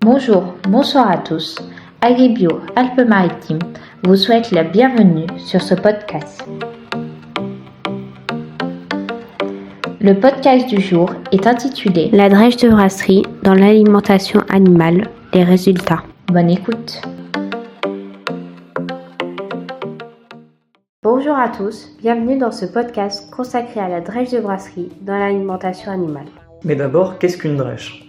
Bonjour, bonsoir à tous. Agribio Alpes-Maritimes vous souhaite la bienvenue sur ce podcast. Le podcast du jour est intitulé La drèche de brasserie dans l'alimentation animale, les résultats. Bonne écoute. Bonjour à tous, bienvenue dans ce podcast consacré à la drèche de brasserie dans l'alimentation animale. Mais d'abord, qu'est-ce qu'une drèche ?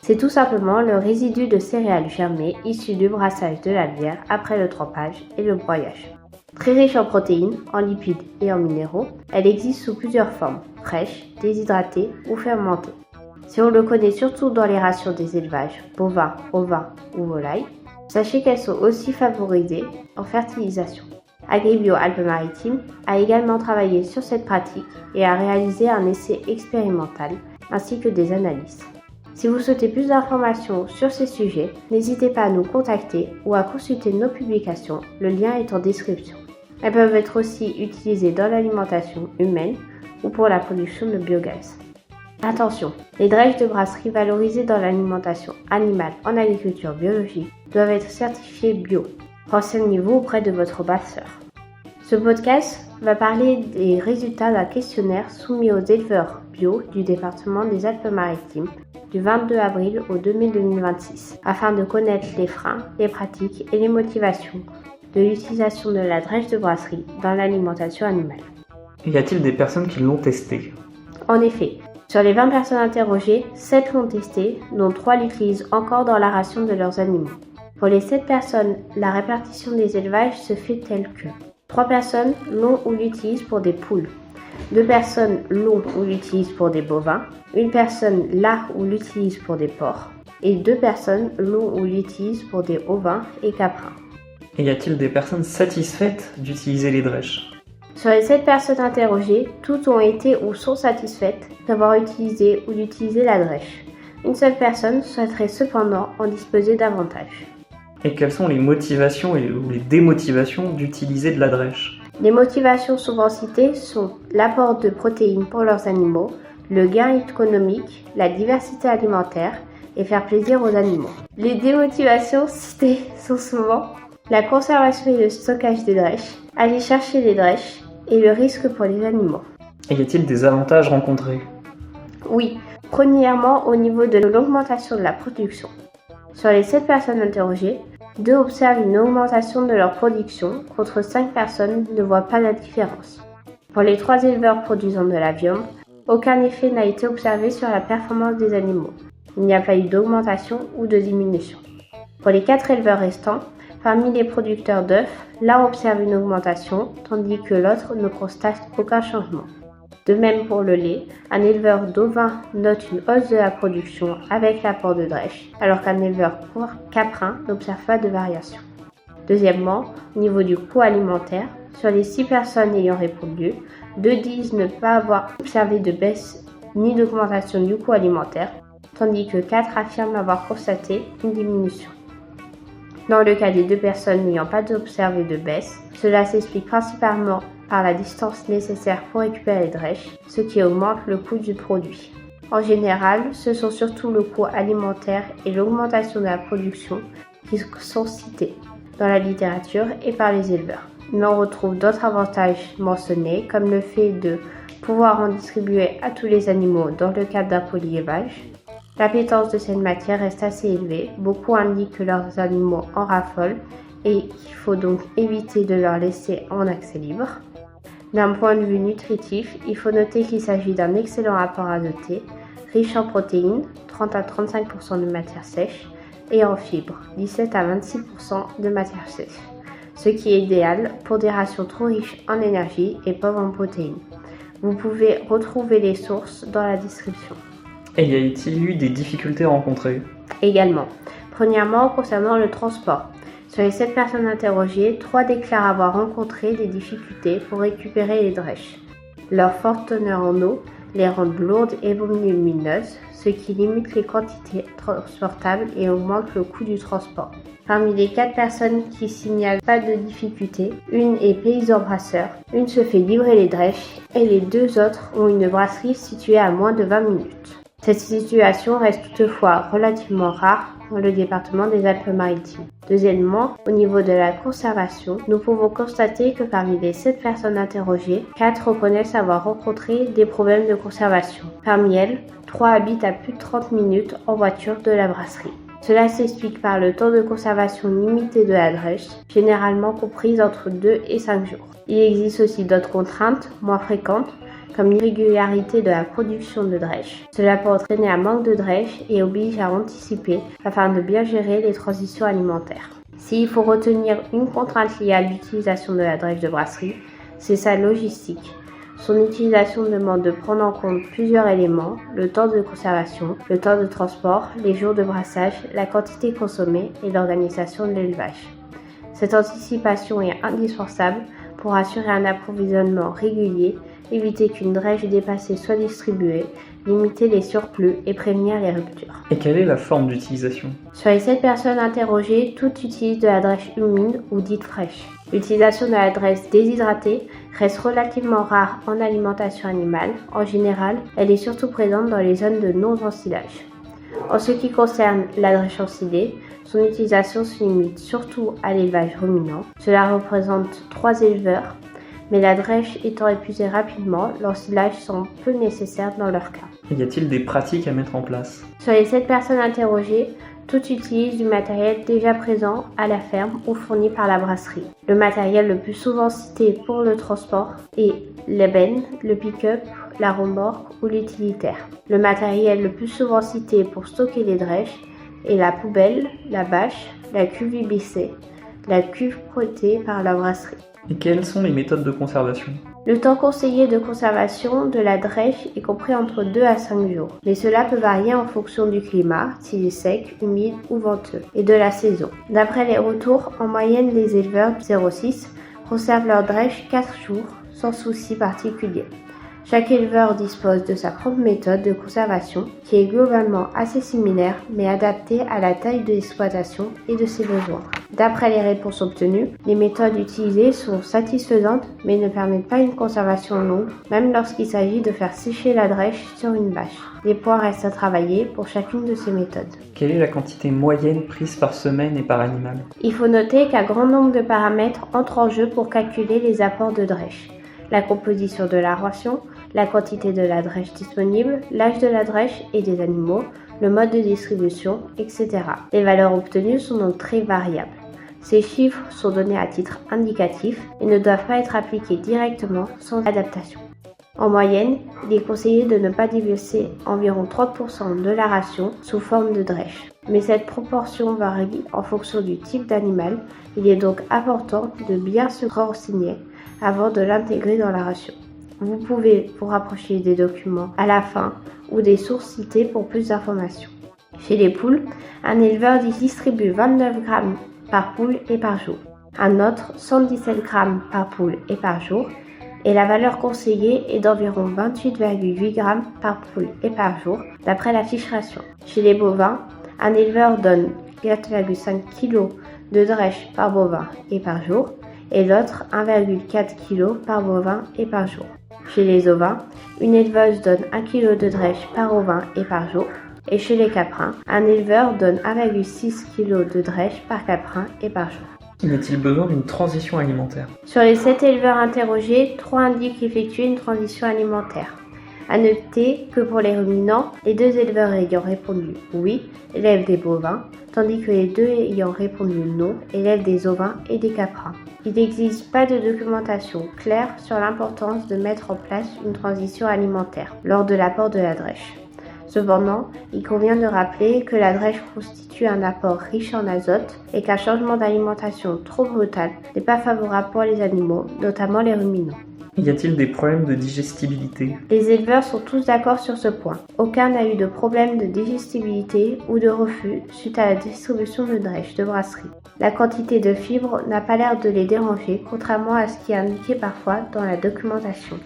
C'est tout simplement le résidu de céréales germées issu du brassage de la bière après le trempage et le broyage. Très riche en protéines, en lipides et en minéraux, elle existe sous plusieurs formes, fraîche, déshydratée ou fermentée. Si on le connaît surtout dans les rations des élevages bovins, ovins ou volailles, sachez qu'elles sont aussi favorisées en fertilisation. Agribio Alpes-Maritimes a également travaillé sur cette pratique et a réalisé un essai expérimental ainsi que des analyses. Si vous souhaitez plus d'informations sur ces sujets, n'hésitez pas à nous contacter ou à consulter nos publications, le lien est en description. Elles peuvent être aussi utilisées dans l'alimentation humaine ou pour la production de biogaz. Attention, les drèches de brasserie valorisées dans l'alimentation animale en agriculture biologique doivent être certifiées bio. Renseignez-vous auprès de votre brasseur. Ce podcast va parler des résultats d'un questionnaire soumis aux éleveurs bio du département des Alpes-Maritimes du 22 avril au 2 mai 2026, afin de connaître les freins, les pratiques et les motivations de l'utilisation de la drèche de brasserie dans l'alimentation animale. Y a-t-il des personnes qui l'ont testé ? En effet, sur les 20 personnes interrogées, 7 l'ont testé, dont 3 l'utilisent encore dans la ration de leurs animaux. Pour les 7 personnes, la répartition des élevages se fait telle que 3 personnes l'ont ou l'utilisent pour des poules, 2 personnes l'ont ou l'utilisent pour des bovins, 1 personne l'a ou l'utilise pour des porcs, et 2 personnes l'ont ou l'utilisent pour des ovins et caprins. Et y a-t-il des personnes satisfaites d'utiliser les drèches ? Sur les 7 personnes interrogées, toutes ont été ou sont satisfaites d'avoir utilisé ou d'utiliser la drèche. Une seule personne souhaiterait cependant en disposer davantage. Et quelles sont les motivations ou les démotivations d'utiliser de la drèche ? Les motivations souvent citées sont l'apport de protéines pour leurs animaux, le gain économique, la diversité alimentaire et faire plaisir aux animaux. Les démotivations citées sont souvent la conservation et le stockage des drèches, aller chercher les drèches et le risque pour les animaux. Et y a-t-il des avantages rencontrés ? Oui, premièrement au niveau de l'augmentation de la production. Sur les 7 personnes interrogées, 2 observent une augmentation de leur production, contre 5 personnes ne voient pas la différence. Pour les 3 éleveurs produisant de la viande, aucun effet n'a été observé sur la performance des animaux. Il n'y a pas eu d'augmentation ou de diminution. Pour les 4 éleveurs restants, parmi les producteurs d'œufs, l'un observe une augmentation, tandis que l'autre ne constate aucun changement. De même pour le lait, un éleveur d'ovins note une hausse de la production avec l'apport de drèche, alors qu'un éleveur caprin n'observe pas de variation. Deuxièmement, au niveau du coût alimentaire, sur les 6 personnes ayant répondu, 2 disent ne pas avoir observé de baisse ni d'augmentation du coût alimentaire, tandis que 4 affirment avoir constaté une diminution. Dans le cas des 2 personnes n'ayant pas observé de baisse, cela s'explique principalement par la distance nécessaire pour récupérer les drèches, ce qui augmente le coût du produit. En général, ce sont surtout le coût alimentaire et l'augmentation de la production qui sont cités dans la littérature et par les éleveurs. Mais on retrouve d'autres avantages mentionnés, comme le fait de pouvoir en distribuer à tous les animaux dans le cadre d'un polyélevage. L'appétence de cette matière reste assez élevée, beaucoup indiquent que leurs animaux en raffolent et qu'il faut donc éviter de leur laisser en accès libre. D'un point de vue nutritif, il faut noter qu'il s'agit d'un excellent apport azoté, riche en protéines, 30 à 35% de matière sèche, et en fibres, 17 à 26% de matière sèche, ce qui est idéal pour des rations trop riches en énergie et pauvres en protéines. Vous pouvez retrouver les sources dans la description. Et y a-t-il eu des difficultés rencontrées ? Également. Premièrement, concernant le transport. Sur les 7 personnes interrogées, 3 déclarent avoir rencontré des difficultés pour récupérer les drèches. Leur forte teneur en eau les rend lourdes et volumineuses, ce qui limite les quantités transportables et augmente le coût du transport. Parmi les 4 personnes qui signalent pas de difficultés, une est paysan brasseur, une se fait livrer les drèches et les 2 autres ont une brasserie située à moins de 20 minutes. Cette situation reste toutefois relativement rare dans le département des Alpes-Maritimes. Deuxièmement, au niveau de la conservation, nous pouvons constater que parmi les 7 personnes interrogées, 4 reconnaissent avoir rencontré des problèmes de conservation. Parmi elles, 3 habitent à plus de 30 minutes en voiture de la brasserie. Cela s'explique par le temps de conservation limité de la drèche, généralement comprise entre 2 et 5 jours. Il existe aussi d'autres contraintes, moins fréquentes, comme l'irrégularité de la production de drèche. Cela peut entraîner un manque de drèche et oblige à anticiper afin de bien gérer les transitions alimentaires. S'il faut retenir une contrainte liée à l'utilisation de la drèche de brasserie, c'est sa logistique. Son utilisation demande de prendre en compte plusieurs éléments, le temps de conservation, le temps de transport, les jours de brassage, la quantité consommée et l'organisation de l'élevage. Cette anticipation est indispensable pour assurer un approvisionnement régulier, éviter qu'une drèche dépassée soit distribuée, limiter les surplus et prévenir les ruptures. Et quelle est la forme d'utilisation? Sur les 7 personnes interrogées, toutes utilisent de la drèche humide ou dite fraîche. L'utilisation de la drèche déshydratée reste relativement rare en alimentation animale. En général, elle est surtout présente dans les zones de non-ensilage. En ce qui concerne la drèche ensilée, son utilisation se limite surtout à l'élevage ruminant. Cela représente 3 éleveurs, mais la drèche étant épuisée rapidement, l'ensilage semble peu nécessaire dans leur cas. Y a-t-il des pratiques à mettre en place? Sur les 7 personnes interrogées, toutes utilisent du matériel déjà présent à la ferme ou fourni par la brasserie. Le matériel le plus souvent cité pour le transport est l'ébène, le pick-up, la remorque ou l'utilitaire. Le matériel le plus souvent cité pour stocker les drèches est la poubelle, la bâche, la cuve IBC, la cuve prêtée par la brasserie. Et quelles sont les méthodes de conservation? Le temps conseillé de conservation de la drèche est compris entre 2 à 5 jours, mais cela peut varier en fonction du climat, s'il est sec, humide ou venteux, et de la saison. D'après les retours, en moyenne les éleveurs du 06 conservent leur drèche 4 jours, sans souci particulier. Chaque éleveur dispose de sa propre méthode de conservation qui est globalement assez similaire mais adaptée à la taille de l'exploitation et de ses besoins. D'après les réponses obtenues, les méthodes utilisées sont satisfaisantes mais ne permettent pas une conservation longue, même lorsqu'il s'agit de faire sécher la drèche sur une bâche. Des points restent à travailler pour chacune de ces méthodes. Quelle est la quantité moyenne prise par semaine et par animal? Il faut noter qu'un grand nombre de paramètres entrent en jeu pour calculer les apports de drèche. La composition de la ration, la quantité de la drèche disponible, l'âge de la drèche et des animaux, le mode de distribution, etc. Les valeurs obtenues sont donc très variables. Ces chiffres sont donnés à titre indicatif et ne doivent pas être appliqués directement sans adaptation. En moyenne, il est conseillé de ne pas dépasser environ 30% de la ration sous forme de drèche. Mais cette proportion varie en fonction du type d'animal. Il est donc important de bien se renseigner avant de l'intégrer dans la ration. Vous pouvez vous rapprocher des documents à la fin ou des sources citées pour plus d'informations. Chez les poules, un éleveur distribue 29 grammes par poule et par jour. Un autre, 117 grammes par poule et par jour. Et la valeur conseillée est d'environ 28,8 grammes par poule et par jour, d'après la fiche ration. Chez les bovins, un éleveur donne 4,5 kg de drèche par bovin et par jour, et l'autre 1,4 kg par bovin et par jour. Chez les ovins, une éleveuse donne 1 kg de drèche par ovin et par jour, et chez les caprins, un éleveur donne 1,6 kg de drèche par caprin et par jour. Y a-t-il besoin d'une transition alimentaire? Sur les 7 éleveurs interrogés, 3 indiquent effectuer une transition alimentaire. À noter que pour les ruminants, les 2 éleveurs ayant répondu oui élèvent des bovins, tandis que les 2 ayant répondu non élèvent des ovins et des caprins. Il n'existe pas de documentation claire sur l'importance de mettre en place une transition alimentaire lors de l'apport de la drèche. Cependant, il convient de rappeler que la drèche constitue un apport riche en azote et qu'un changement d'alimentation trop brutal n'est pas favorable pour les animaux, notamment les ruminants. Y a-t-il des problèmes de digestibilité? Les éleveurs sont tous d'accord sur ce point. Aucun n'a eu de problème de digestibilité ou de reflux suite à la distribution de drèche de brasserie. La quantité de fibres n'a pas l'air de les déranger, contrairement à ce qui est indiqué parfois dans la documentation.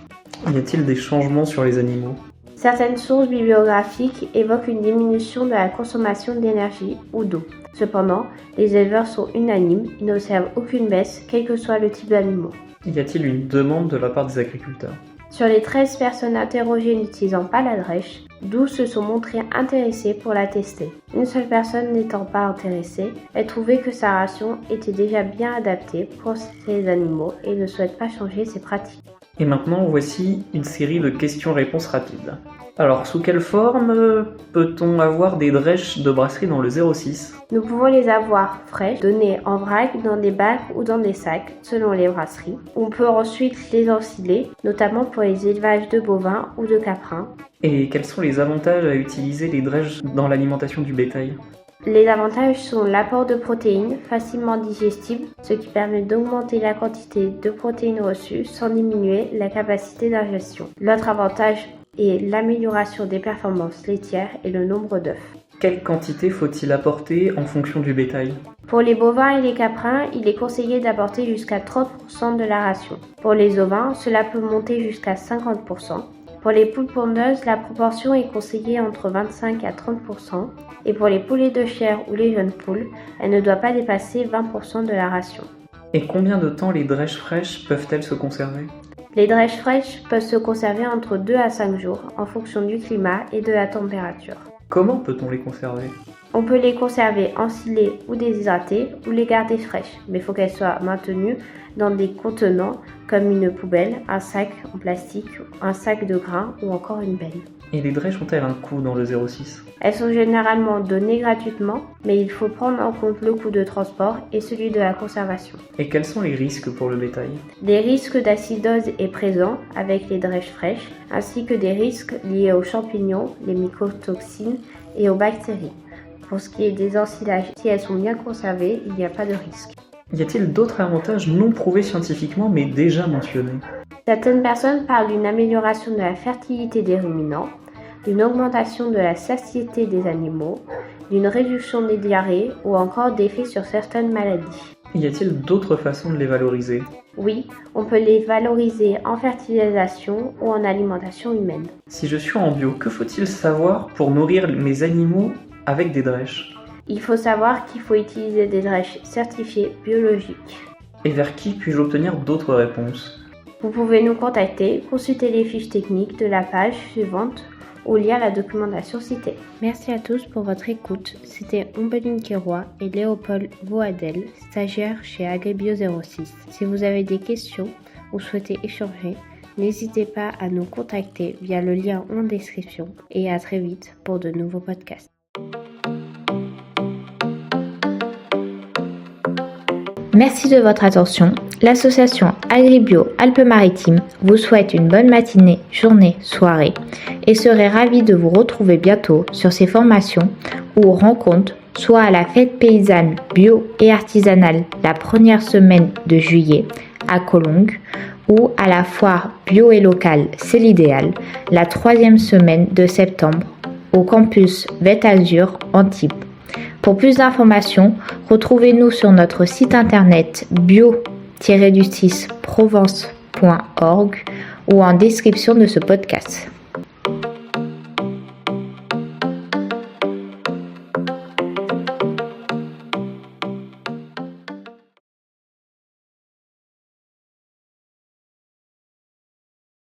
Y a-t-il des changements sur les animaux? Certaines sources bibliographiques évoquent une diminution de la consommation d'énergie ou d'eau. Cependant, les éleveurs sont unanimes, ils n'observent aucune baisse, quel que soit le type d'animaux. Y a-t-il une demande de la part des agriculteurs? Sur les 13 personnes interrogées n'utilisant pas la drèche, 12 se sont montrées intéressées pour la tester. Une seule personne n'étant pas intéressée, elle trouvait que sa ration était déjà bien adaptée pour ces animaux et ne souhaite pas changer ses pratiques. Et maintenant, voici une série de questions-réponses rapides. Alors, sous quelle forme peut-on avoir des drèches de brasserie dans le 06 ? Nous pouvons les avoir fraîches, données en vrac, dans des bacs ou dans des sacs, selon les brasseries. On peut ensuite les ensiler, notamment pour les élevages de bovins ou de caprins. Et quels sont les avantages à utiliser les drèches dans l'alimentation du bétail ? Les avantages sont l'apport de protéines facilement digestibles, ce qui permet d'augmenter la quantité de protéines reçues sans diminuer la capacité d'ingestion. L'autre avantage est l'amélioration des performances laitières et le nombre d'œufs. Quelle quantité faut-il apporter en fonction du bétail ? Pour les bovins et les caprins, il est conseillé d'apporter jusqu'à 30% de la ration. Pour les ovins, cela peut monter jusqu'à 50%. Pour les poules pondeuses, la proportion est conseillée entre 25 à 30%. Et pour les poulets de chair ou les jeunes poules, elle ne doit pas dépasser 20% de la ration. Et combien de temps les drèches fraîches peuvent-elles se conserver ? Les drèches fraîches peuvent se conserver entre 2 à 5 jours en fonction du climat et de la température. Comment peut-on les conserver ? On peut les conserver ensilées ou déshydratées ou les garder fraîches, mais il faut qu'elles soient maintenues dans des contenants comme une poubelle, un sac en plastique, un sac de grains ou encore une benne. Et les drèches ont-elles un coût dans le 06 ? Elles sont généralement données gratuitement, mais il faut prendre en compte le coût de transport et celui de la conservation. Et quels sont les risques pour le bétail ? Des risques d'acidose est présent avec les drèches fraîches, ainsi que des risques liés aux champignons, les mycotoxines et aux bactéries. Pour ce qui est des ensilages, si elles sont bien conservées, il n'y a pas de risque. Y a-t-il d'autres avantages non prouvés scientifiquement mais déjà mentionnés ? Certaines personnes parlent d'une amélioration de la fertilité des ruminants, d'une augmentation de la satiété des animaux, d'une réduction des diarrhées ou encore d'effets sur certaines maladies. Y a-t-il d'autres façons de les valoriser ? Oui, on peut les valoriser en fertilisation ou en alimentation humaine. Si je suis en bio, que faut-il savoir pour nourrir mes animaux avec des drèches ? Il faut savoir qu'il faut utiliser des drèches certifiées biologiques. Et vers qui puis-je obtenir d'autres réponses ? Vous pouvez nous contacter, consulter les fiches techniques de la page suivante ou lire la documentation citée. Merci à tous pour votre écoute. C'était Ombeline Kéroy et Léopold Voadel, stagiaires chez Agribio 06. Si vous avez des questions ou souhaitez échanger, n'hésitez pas à nous contacter via le lien en description et à très vite pour de nouveaux podcasts. Merci de votre attention. L'association Agribio Alpes-Maritimes vous souhaite une bonne matinée, journée, soirée et serait ravie de vous retrouver bientôt sur ces formations ou rencontres, soit à la fête paysanne bio et artisanale la première semaine de juillet à Collonges ou à la foire bio et locale C'est l'idéal la troisième semaine de septembre au campus Vette Azur Antibes. Pour plus d'informations, retrouvez-nous sur notre site internet bio-provence.org ou en description de ce podcast.